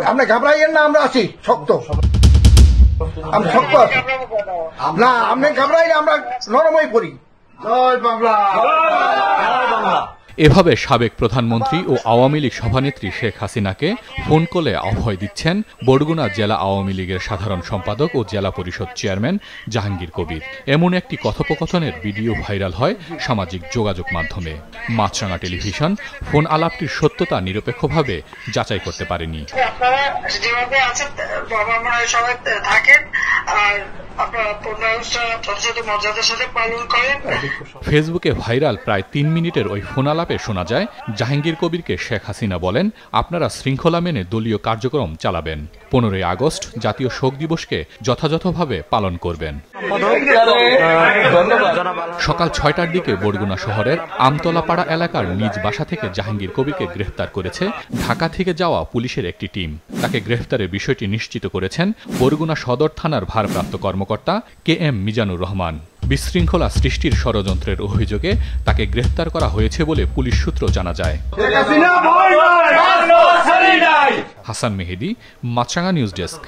আপনি ঘাবড়াইয়েন না, আমরা আছি শক্ত, আমরা শক্ত আছি না, আপনি ঘাবড়াই, আমরা নরমই পড়ি। জয় বাংলা। এভাবে সাবেক প্রধানমন্ত্রী ও আওয়ামী লীগ সভানেত্রী শেখ হাসিনাকে ফোন কলে অভয় দিচ্ছেন বরগুনা জেলা আওয়ামী লীগের সাধারণ সম্পাদক ও জেলা পরিষদ চেয়ারম্যান জাহাঙ্গীর কবির। এমন একটি কথোপকথনের ভিডিও ভাইরাল হয় সামাজিক যোগাযোগ মাধ্যমে। মাছরাঙা টেলিভিশন ফোন আলাপটির সত্যতা নিরপেক্ষভাবে যাচাই করতে পারেনি। আপনারা যেভাবে আছেন বাবা মারা সবাই থাকেন আর আপনারা 15 আগস্টটা যথাযথ মর্যাদার সাথে পালন করেন। ফেসবুকে ভাইরাল প্রায় 3 মিনিটের ওই ফোন আলাপে শোনা যায় জাহাঙ্গীর কবিরকে শেখ হাসিনা বলেন, আপনারা শৃঙ্খলা মেনে দলীয় কার্যক্রম চালাবেন, 15ই আগস্ট জাতীয় শোক দিবসকে যথাযথভাবে পালন করবেন। সকাল 6টার দিকে বরগুনা শহরের আমতলাপাড়া এলাকার নিজ বাসা থেকে জাহাঙ্গীর কবিরকে গ্রেফতার করেছে ঢাকা থেকে যাওয়া পুলিশের একটি টিম। তাকে গ্রেফতারের বিষয়টি নিশ্চিত করেছেন বরগুনা সদর থানার ভারপ্রাপ্ত কর্মকর্তা KM মিজানুর রহমান। বিশৃঙ্খলা সৃষ্টির ষড়যন্ত্রের অভিযোগে তাকে গ্রেফতার করা হয়েছে বলে পুলিশ সূত্র জানা যায়। হাসান মেহেদী, মাছরাঙা নিউজ ডেস্ক।